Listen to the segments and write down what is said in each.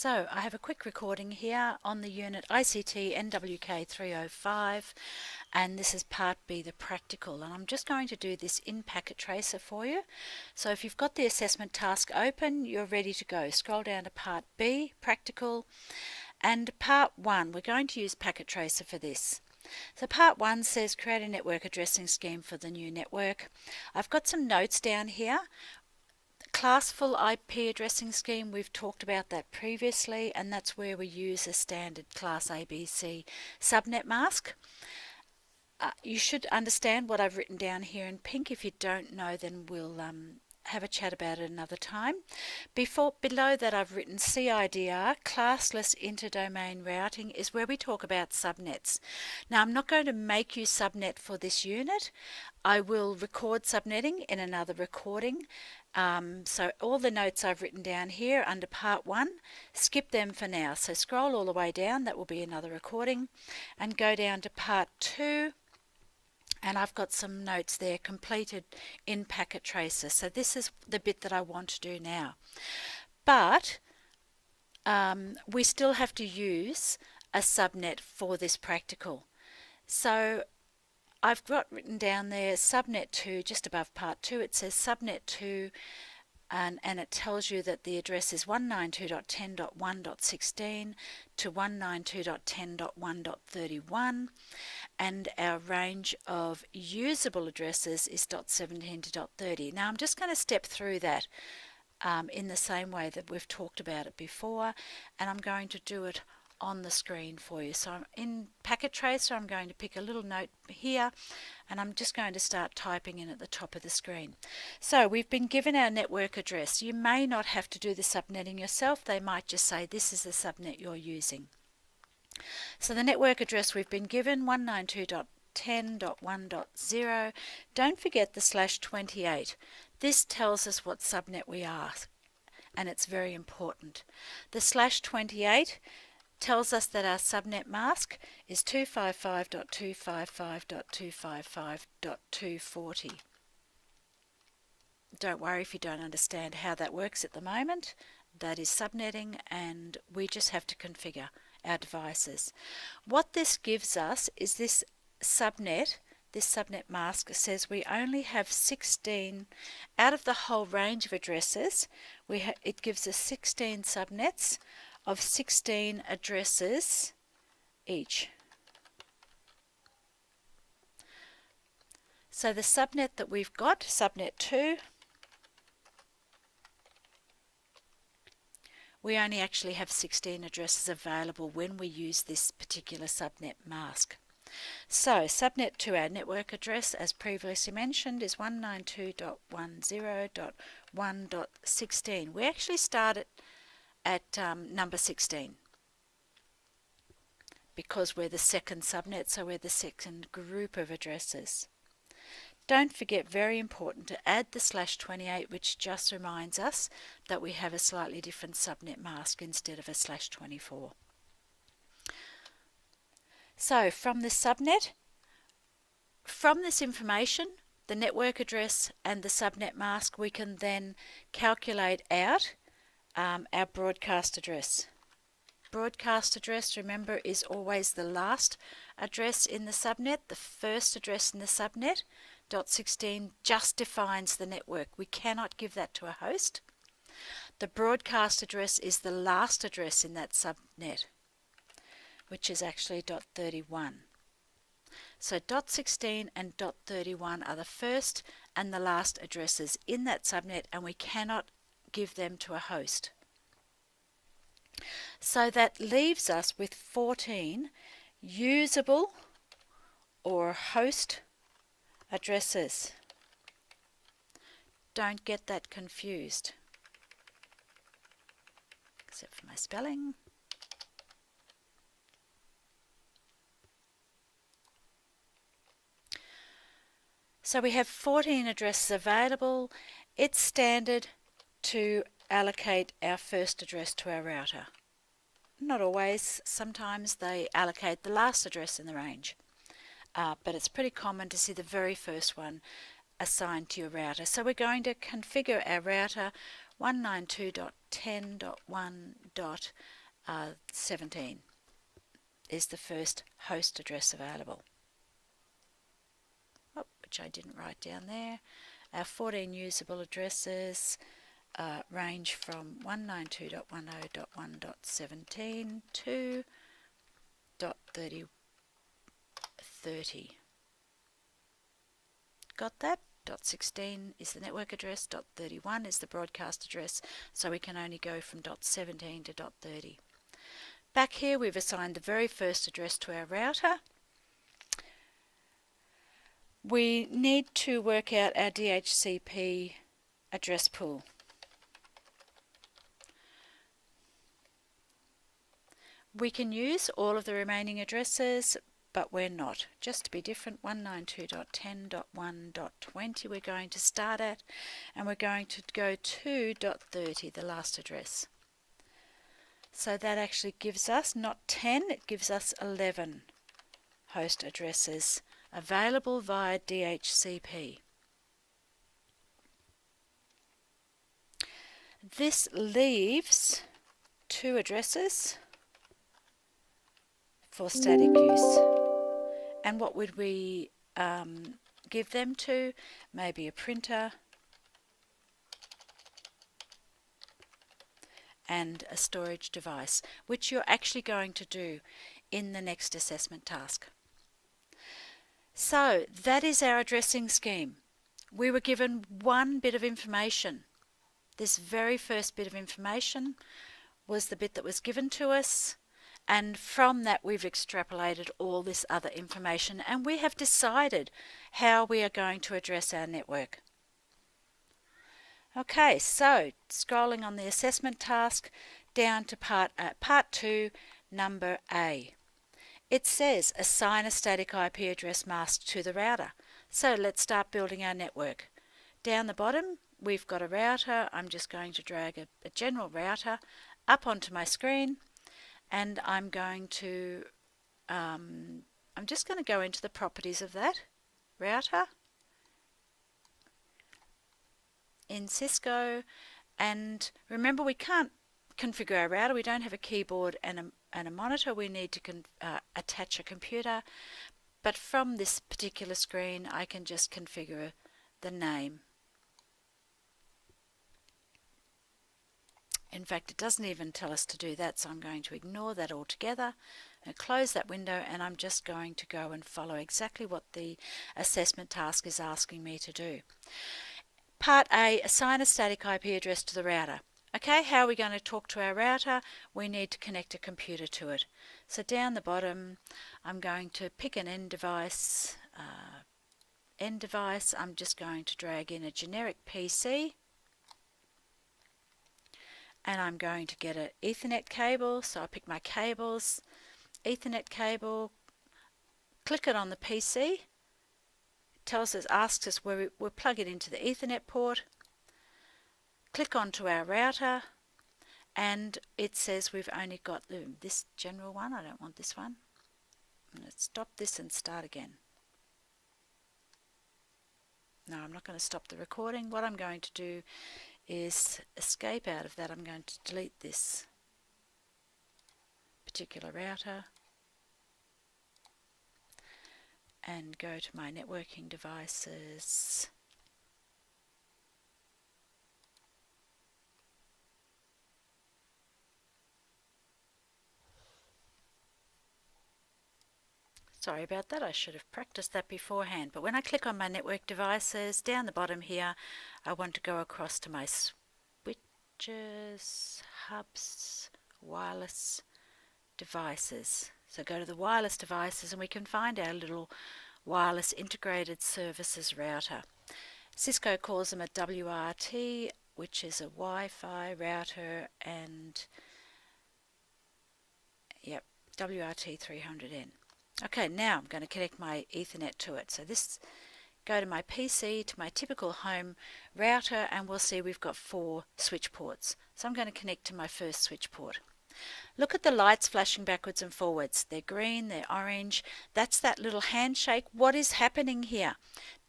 So I have a quick recording here on the unit ICT NWK 305, and this is part B, the practical, and I'm just going to do this in Packet Tracer for you. So if you've got the assessment task open, you're ready to go. Scroll down to part B, practical, and part 1, we're going to use Packet Tracer for this. So part 1 says create a network addressing scheme for the new network. I've got some notes down here. Classful IP addressing scheme, we've talked about that previously, and that's where we use a standard class ABC subnet mask. You should understand what I've written down here in pink. If you don't know, then we'll have a chat about it another time. Below that I've written CIDR, classless interdomain routing, is where we talk about subnets. Now I'm not going to make you subnet for this unit. I will record subnetting in another recording. So all the notes I've written down here under part 1, skip them for now. So scroll all the way down, that will be another recording, and go down to part 2. And I've got some notes there completed in Packet Tracer. So this is the bit that I want to do now. But we still have to use a subnet for this practical. So I've got written down there subnet 2, just above part 2, it says subnet 2, and it tells you that the address is 192.10.1.16 to 192.10.1.31, and our range of usable addresses is .17 to .30. Now I'm just going to step through that in the same way that we've talked about it before, and I'm going to do it on the screen for you. So I'm in Packet Tracer, I'm going to pick a little note here, and I'm just going to start typing in at the top of the screen. So we've been given our network address. You may not have to do the subnetting yourself. They might just say this is the subnet you're using. So the network address we've been given, 192.10.1.0. Don't forget the /28. This tells us what subnet we are, and it's very important. The /28 tells us that our subnet mask is 255.255.255.240. Don't worry if you don't understand how that works at the moment. That is subnetting, and we just have to configure our devices. What this gives us is this subnet mask says we only have 16 out of the whole range of addresses. It gives us 16 subnets of 16 addresses each. So the subnet that we've got, subnet 2, we only actually have 16 addresses available when we use this particular subnet mask. So subnet 2, our network address, as previously mentioned, is 192.10.1.16. We actually start at number 16 because we're the second subnet, so we're the second group of addresses. Don't forget, very important, to add the /28, which just reminds us that we have a slightly different subnet mask instead of a /24. So from this subnet, from this information, the network address and the subnet mask, we can then calculate out our broadcast address. Broadcast address, remember, is always the last address in the subnet. The first address in the subnet, .16, just defines the network. We cannot give that to a host. The broadcast address is the last address in that subnet, which is actually .31. So .16 and .31 are the first and the last addresses in that subnet, and we cannot give them to a host. So that leaves us with 14 usable or host addresses. Don't get that confused, except for my spelling. So we have 14 addresses available. It's standard to allocate our first address to our router. Not always. Sometimes they allocate the last address in the range. But it's pretty common to see the very first one assigned to your router. So we're going to configure our router 192.10.1.17 is the first host address available. Which I didn't write down there. Our 14 usable addresses range from 192.10.1.17 to .30. Got that? .16 is the network address, .31 is the broadcast address, so we can only go from .17 to .30. Back here we've assigned the very first address to our router. We need to work out our DHCP address pool. We can use all of the remaining addresses, but we're not. Just to be different, 192.10.1.20 we're going to start at, and we're going to go to .30, the last address. So that actually gives us not 10, it gives us 11 host addresses available via DHCP. This leaves 2 addresses for static use. And what would we give them to? Maybe a printer and a storage device, which you're actually going to do in the next assessment task. So that is our addressing scheme. We were given one bit of information. This very first bit of information was the bit that was given to us, and from that we've extrapolated all this other information, and we have decided how we are going to address our network. Okay, so scrolling on the assessment task down to part 2, number A. It says assign a static IP address mask to the router. So let's start building our network. Down the bottom we've got a router. I'm just going to drag a general router up onto my screen, and I'm just going to go into the properties of that router in Cisco, and remember we can't configure our router. We don't have a keyboard and a monitor. We need to attach a computer, but from this particular screen I can just configure the name. In fact, it doesn't even tell us to do that, so I'm going to ignore that altogether and close that window, and I'm just going to go and follow exactly what the assessment task is asking me to do. Part A, assign a static IP address to the router. Okay, how are we going to talk to our router? We need to connect a computer to it. So down the bottom, I'm going to pick an end device. I'm just going to drag in a generic PC, and I'm going to get an Ethernet cable. So I pick my cables, Ethernet cable, click it on the PC. Asks us where we'll plug it into the Ethernet port. Click onto our router, and it says we've only got this general one. I don't want this one. I'm going to stop this and start again. No, I'm not going to stop the recording. What I'm going to do is escape out of that. I'm going to delete this particular router and go to my networking devices. Sorry about that, I should have practiced that beforehand. But when I click on my network devices, down the bottom here, I want to go across to my switches, hubs, wireless devices. So go to the wireless devices, and we can find our little wireless integrated services router. Cisco calls them a WRT, which is a Wi-Fi router, and yep, WRT 300N. Okay, now I'm going to connect my Ethernet to it. So go to my PC, to my typical home router, and we'll see we've got 4 switch ports. So I'm going to connect to my first switch port. Look at the lights flashing backwards and forwards. They're green, they're orange. That's that little handshake. What is happening here?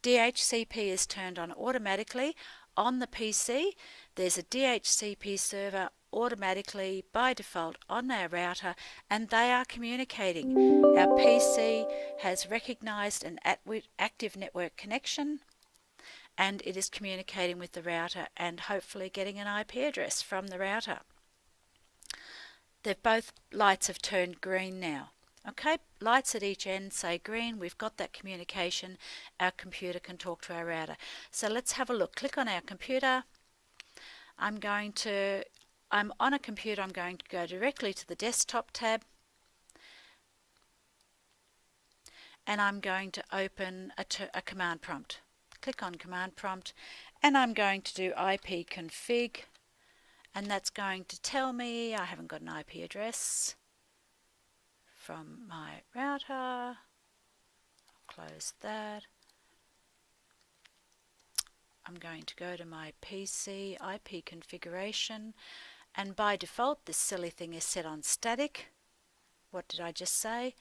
DHCP is turned on automatically. on the PC, there's a DHCP server automatically by default on our router, and they are communicating. Our PC has recognized an active network connection, and it is communicating with the router and hopefully getting an IP address from the router. Both lights have turned green now. Okay, lights at each end say green. We've got that communication. Our computer can talk to our router. So let's have a look. Click on our computer. I'm on a computer. I'm going to go directly to the desktop tab, and I'm going to open a command prompt. Click on command prompt, and I'm going to do ipconfig, and that's going to tell me I haven't got an IP address from my router. I'll close that. I'm going to go to my PC IP configuration, and by default this silly thing is set on static. What did I just say?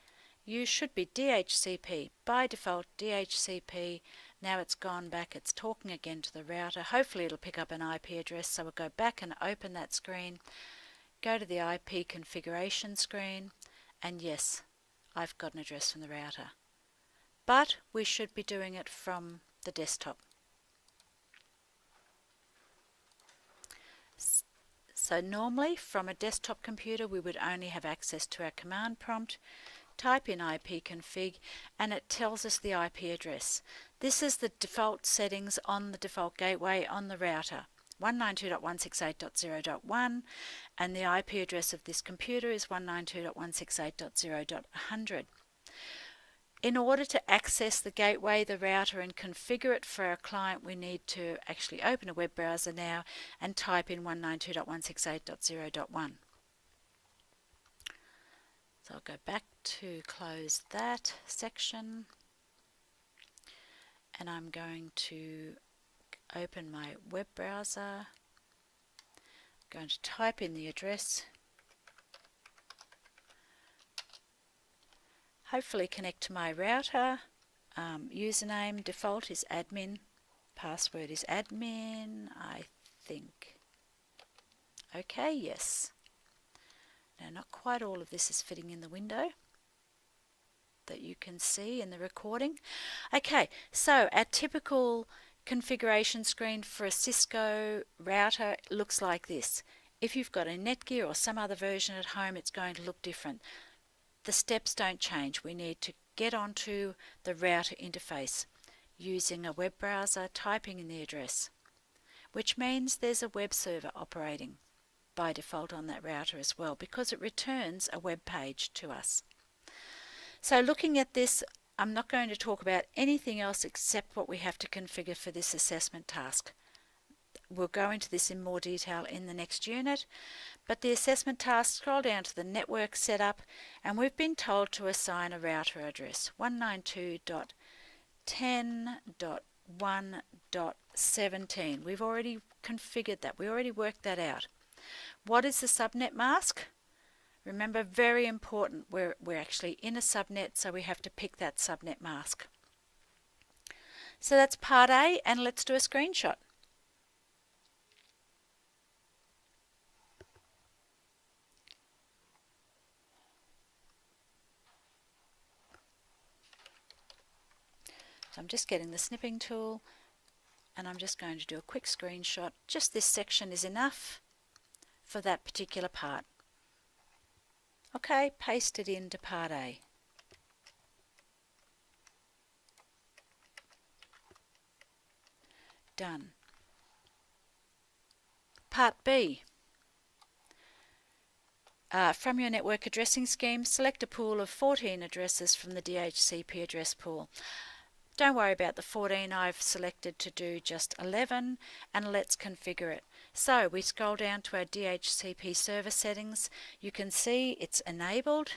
You should be DHCP. By default DHCP. Now it's gone back, it's talking again to the router. Hopefully it'll pick up an IP address, so we'll go back and open that screen, go to the IP configuration screen, and yes, I've got an address from the router. But we should be doing it from the desktop. So normally from a desktop computer we would only have access to our command prompt. Type in ipconfig and it tells us the IP address. This is the default settings on the default gateway on the router, 192.168.0.1, and the IP address of this computer is 192.168.0.100. In order to access the gateway, the router, and configure it for our client, we need to actually open a web browser now and type in 192.168.0.1. So I'll go back to close that section, and I'm going to open my web browser. I'm going to type in the address, hopefully connect to my router. Username default is admin, password is admin, I think. Okay, yes. Now, not quite all of this is fitting in the window that you can see in the recording. Okay, so our typical configuration screen for a Cisco router looks like this. If you've got a Netgear or some other version at home, it's going to look different. The steps don't change. We need to get onto the router interface using a web browser, typing in the address, which means there's a web server operating by default on that router as well, because it returns a web page to us. So looking at this, I'm not going to talk about anything else except what we have to configure for this assessment task. We'll go into this in more detail in the next unit, but the assessment task, scroll down to the network setup, and we've been told to assign a router address, 192.10.1.17. We've already configured that. We already worked that out. What is the subnet mask? Remember, very important, we're actually in a subnet, so we have to pick that subnet mask. So that's part A, and let's do a screenshot. So I'm just getting the snipping tool, and I'm just going to do a quick screenshot. Just this section is enough for that particular part. Okay, paste it into part A. Done. Part B. From your network addressing scheme, select a pool of 14 addresses from the DHCP address pool. Don't worry about the 14, I've selected to do just 11, and let's configure it. So we scroll down to our DHCP server settings. You can see it's enabled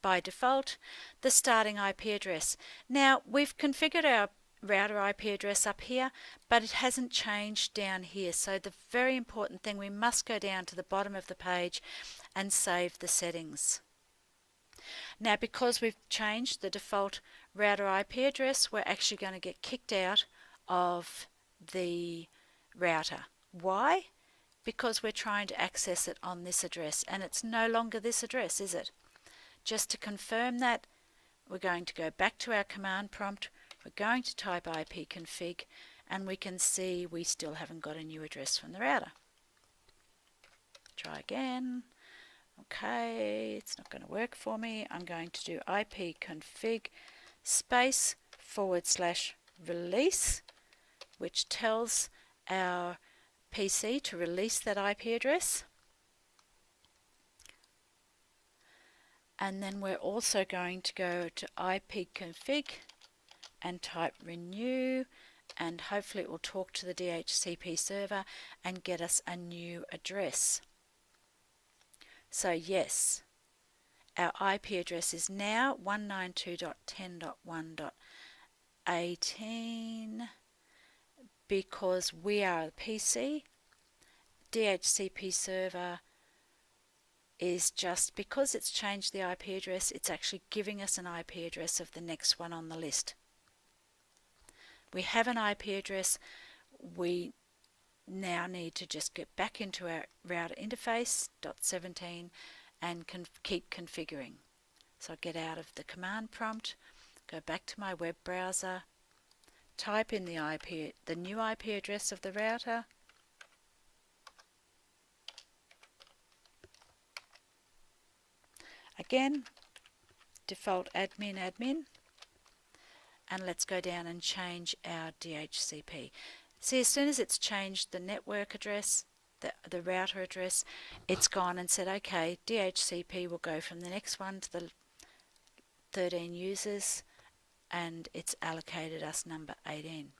by default, the starting IP address. Now we've configured our router IP address up here, but it hasn't changed down here. So the very important thing, we must go down to the bottom of the page and save the settings. Now because we've changed the default router IP address, we're actually going to get kicked out of the router. Why? Because we're trying to access it on this address, and it's no longer this address, is it? Just to confirm that, we're going to go back to our command prompt, we're going to type ipconfig, and we can see we still haven't got a new address from the router. Try again. Okay, it's not going to work for me. I'm going to do ipconfig space /release, which tells our PC to release that IP address. And then we're also going to go to ipconfig and type renew, and hopefully it will talk to the DHCP server and get us a new address. So yes, our IP address is now 192.10.1.18 because we are a PC. DHCP server is just, because it's changed the IP address, it's actually giving us an IP address of the next one on the list. We have an IP address. We now need to just get back into our router interface .17 and keep configuring. So I get out of the command prompt, go back to my web browser, type in the new IP address of the router, again default admin, and let's go down and change our DHCP. See, as soon as it's changed the network address, the router address, it's gone and said, okay, DHCP will go from the next one to the 13 users, and it's allocated us number 18.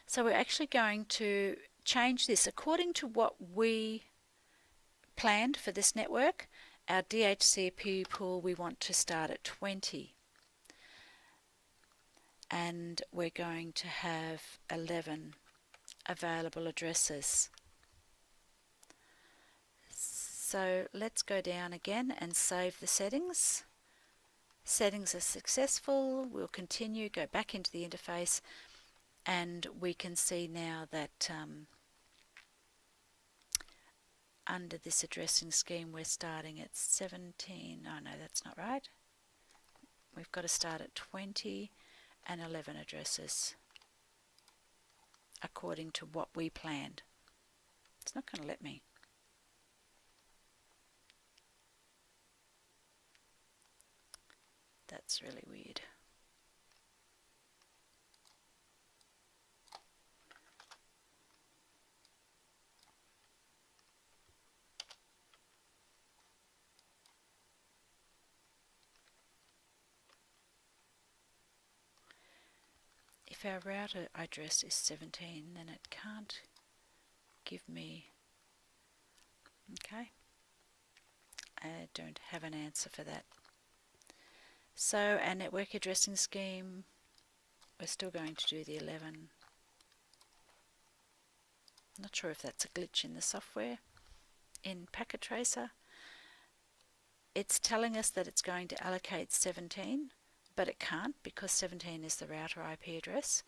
So we're actually going to change this according to what we planned for this network. Our DHCP pool, we want to start at 20. And we're going to have 11 available addresses. So let's go down again and save the settings. Settings are successful. We'll continue, go back into the interface, and we can see now that under this addressing scheme we're starting at 17. Oh no, that's not right. We've got to start at 20 and 11 addresses according to what we planned. It's not going to let me. That's really weird. If our router address is 17, then it can't give me, okay, I don't have an answer for that. So our network addressing scheme, we're still going to do the 11. I'm not sure if that's a glitch in the software. In Packet Tracer, it's telling us that it's going to allocate 17, but it can't because 17 is the router IP address,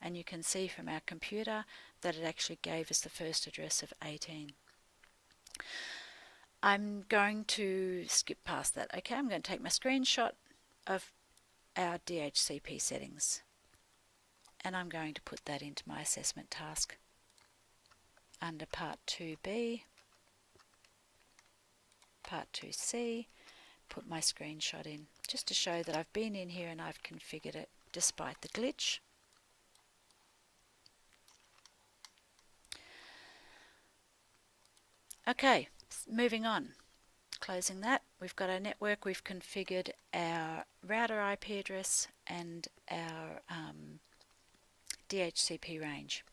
and you can see from our computer that it actually gave us the first address of 18. I'm going to skip past that. Okay, I'm going to take my screenshot of our DHCP settings, and I'm going to put that into my assessment task under Part 2B, Part 2C, put my screenshot in just to show that I've been in here and I've configured it despite the glitch. Okay, moving on. Closing that, we've got our network, we've configured our router IP address and our DHCP range.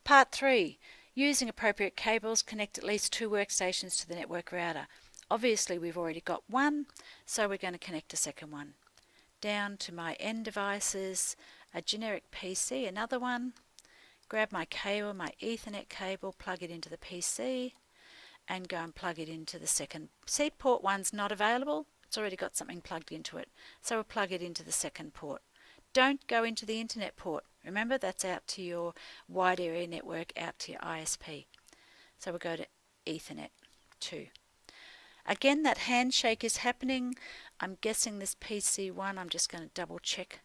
Part 3, using appropriate cables, connect at least 2 workstations to the network router. Obviously we've already got one, so we're going to connect a second one. Down to my end devices, a generic PC, another one, grab my cable, my Ethernet cable, plug it into the PC, and go and plug it into the second. See, port 1's not available, it's already got something plugged into it, so we'll plug it into the second port. don't go into the internet port. Remember, that's out to your wide area network, out to your ISP. So we'll go to Ethernet 2. Again, that handshake is happening. I'm guessing this PC1, I'm just going to double check.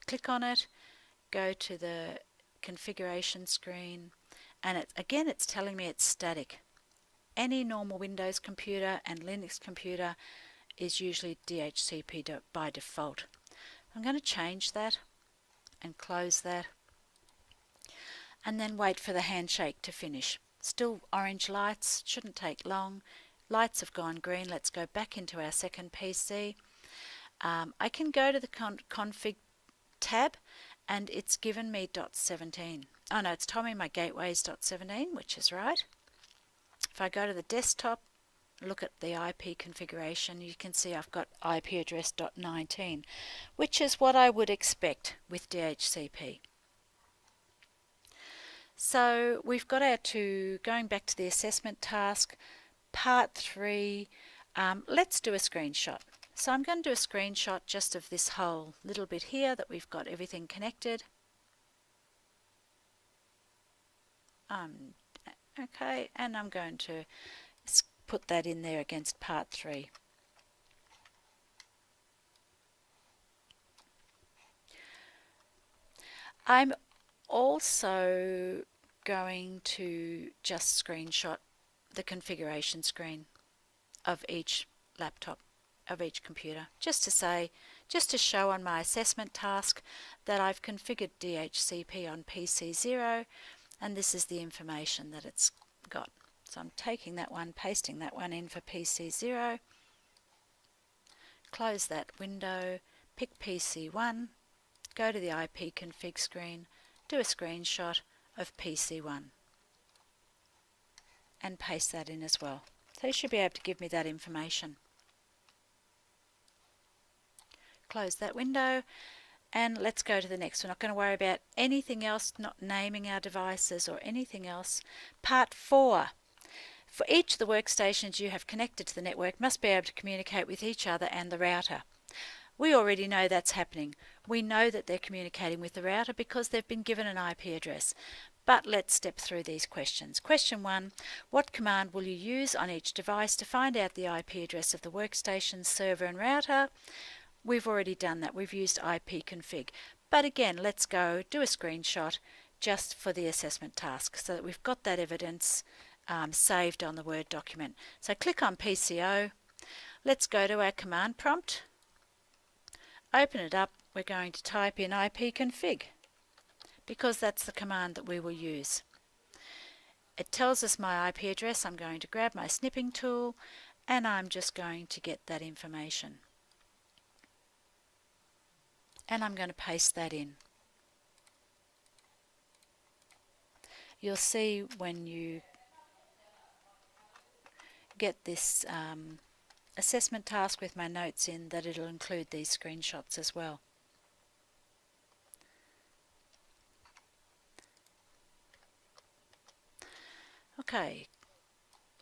Click on it, go to the configuration screen, and again it's telling me it's static. Any normal Windows computer and Linux computer is usually DHCP by default. I'm going to change that and close that, and then wait for the handshake to finish. Still orange lights, shouldn't take long. Lights have gone green. Let's go back into our second PC. I can go to the config tab, and it's given me .17. Oh no, it's told me my gateway's .17, which is right. If I go to the desktop, look at the IP configuration, you can see I've got IP address .19, which is what I would expect with DHCP. So we've got our two, going back to the assessment task, part 3, let's do a screenshot. So I'm going to do a screenshot just of this whole little bit here that we've got everything connected. Okay, and I'm going to put that in there against part 3. I'm also going to just screenshot the configuration screen of each laptop, of each computer, just to show on my assessment task that I've configured DHCP on PC0, and this is the information that it's got. So I'm taking that one, pasting that one in for PC0, close that window, pick PC1, go to the IP config screen, do a screenshot of PC1, and paste that in as well. So you should be able to give me that information. Close that window, and let's go to the next. We're not going to worry about anything else, not naming our devices or anything else. Part 4. For each of the workstations you have connected to the network must be able to communicate with each other and the router. We already know that's happening. We know that they're communicating with the router because they've been given an IP address. But let's step through these questions. Question 1, what command will you use on each device to find out the IP address of the workstation, server and router? We've already done that. We've used ipconfig. But again, let's go do a screenshot just for the assessment task so that we've got that evidence saved on the Word document. So click on PCO. Let's go to our command prompt. Open it up. We're going to type in ipconfig because that's the command that we will use. It tells us my IP address. I'm going to grab my snipping tool and I'm just going to get that information. And I'm going to paste that in. You'll see when you get this assessment task with my notes in that it'll include these screenshots as well. Okay,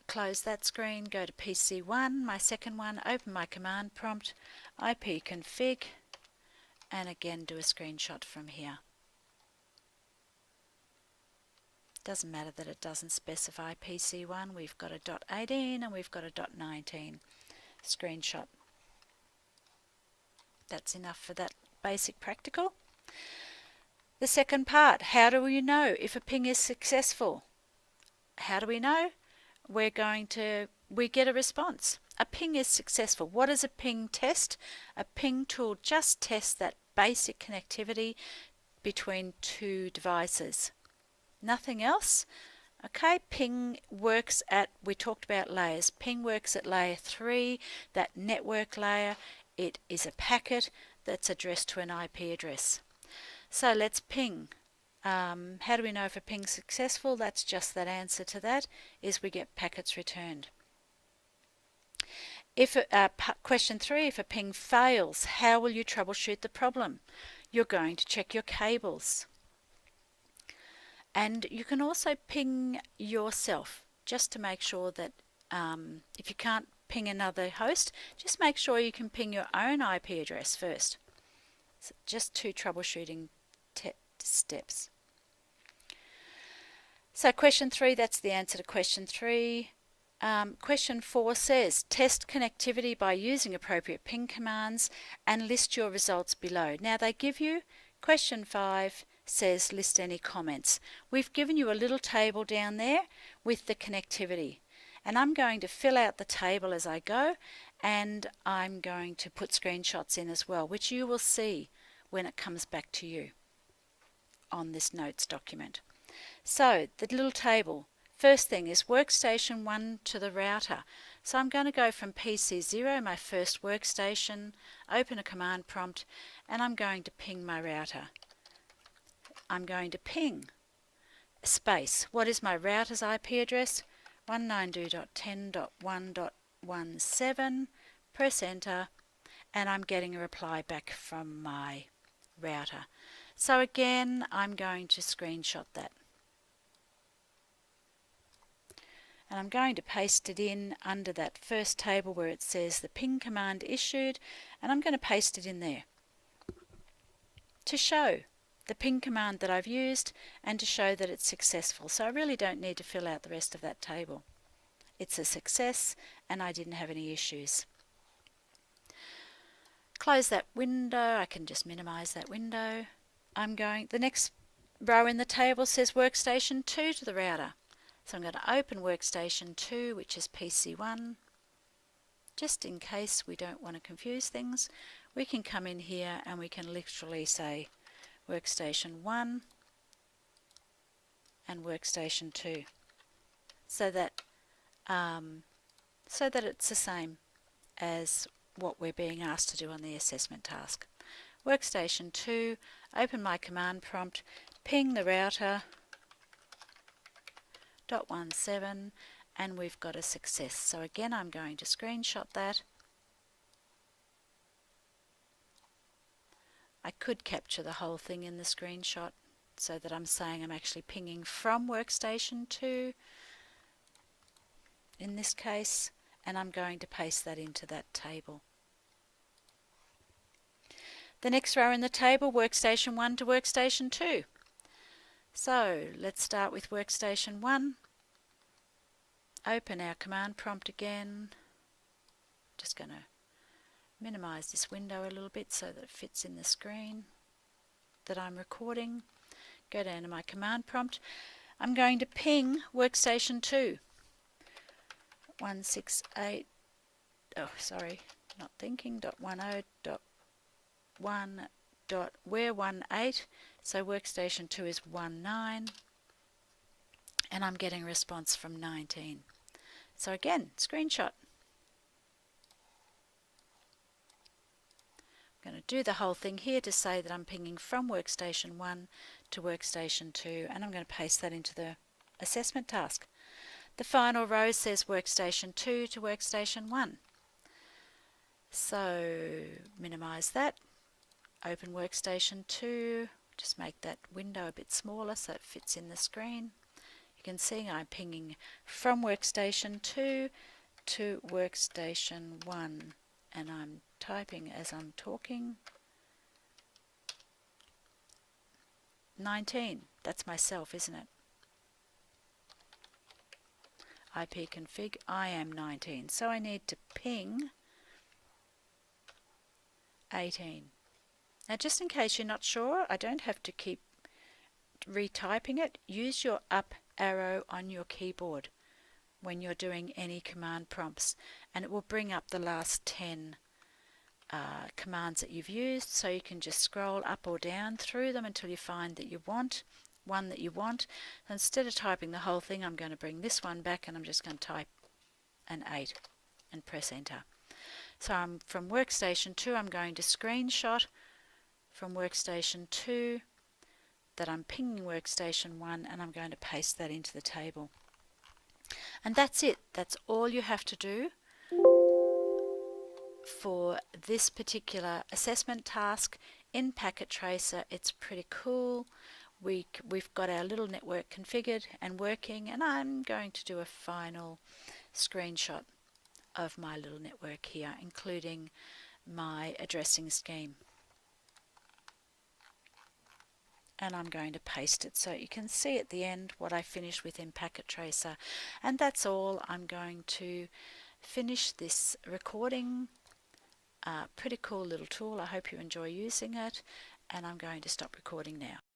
close that screen, go to PC1, my second one, open my command prompt, ipconfig, and again do a screenshot from here. Doesn't matter that it doesn't specify PC1, we've got a .18 and we've got a .19 screenshot. That's enough for that basic practical. The second part, how do we know if a ping is successful? How do we know? We get a response. A ping is successful. What is a ping test? A ping tool just tests that basic connectivity between two devices. Nothing else. Okay, ping works at, we talked about layers. Ping works at layer 3, that network layer. It is a packet that's addressed to an IP address. So let's ping. How do we know if a ping's successful? That's just that answer to that, is we get packets returned. Question 3, if a ping fails, how will you troubleshoot the problem? You're going to check your cables. And you can also ping yourself, just to make sure that if you can't ping another host, just make sure you can ping your own IP address first. So just 2 troubleshooting steps. So question 3, that's the answer to question 3. Question 4 says, test connectivity by using appropriate ping commands and list your results below. Now they give you, question 5 says list any comments. We've given you a little table down there with the connectivity. And I'm going to fill out the table as I go, and I'm going to put screenshots in as well, which you will see when it comes back to you on this notes document. So the little table, first thing is workstation 1 to the router. So I'm going to go from PC0, my first workstation, open a command prompt, and I'm going to ping my router. I'm going to ping space. What is my router's IP address? 192.10.1.17. Press enter, and I'm getting a reply back from my router. So again, I'm going to screenshot that. And I'm going to paste it in under that first table where it says the ping command issued, and I'm going to paste it in there to show the ping command that I've used and to show that it's successful. So I really don't need to fill out the rest of that table. It's a success and I didn't have any issues. Close that window. I can just minimize that window. The next row in the table says workstation 2 to the router. So I'm going to open workstation 2, which is PC1. Just in case we don't want to confuse things, we can come in here and we can literally say workstation 1 and workstation 2, so that it's the same as what we're being asked to do on the assessment task. Workstation 2, open my command prompt, ping the router .17, and we've got a success. So again, I'm going to screenshot that. I could capture the whole thing in the screenshot so that I'm saying I'm actually pinging from workstation 2 in this case, and I'm going to paste that into that table. The next row in the table, workstation 1 to workstation 2. So let's start with workstation 1. Open our command prompt again. Just going to minimize this window a little bit so that it fits in the screen that I'm recording. Go down to my command prompt. I'm going to ping workstation 2. 168, oh sorry, not thinking, .10.1.where18, so workstation 2 is 19, and I'm getting a response from 19. So again, screenshot. I'm going to do the whole thing here to say that I'm pinging from workstation 1 to workstation 2, and I'm going to paste that into the assessment task. The final row says workstation 2 to workstation 1. So minimize that, open workstation 2, just make that window a bit smaller so it fits in the screen. You can see I'm pinging from workstation 2 to workstation 1, and I'm typing as I'm talking. 19, that's myself, isn't it? ipconfig, I am 19, so I need to ping 18. Now just in case you're not sure, I don't have to keep retyping it. Use your up arrow on your keyboard when you're doing any command prompts, and it will bring up the last 10 commands that you've used, so you can just scroll up or down through them until you find that you want one that you want. Instead of typing the whole thing, I'm going to bring this one back and I'm just going to type an 8 and press enter. So I'm from workstation 2, I'm going to screenshot from workstation 2 that I'm pinging workstation 1, and I'm going to paste that into the table. And that's it. That's all you have to do for this particular assessment task in Packet Tracer. It's pretty cool. We've got our little network configured and working, and I'm going to do a final screenshot of my little network here, including my addressing scheme. and I'm going to paste it so you can see at the end what I finished with in Packet Tracer. And that's all. I'm going to finish this recording. Pretty cool little tool. I hope you enjoy using it, and I'm going to stop recording now.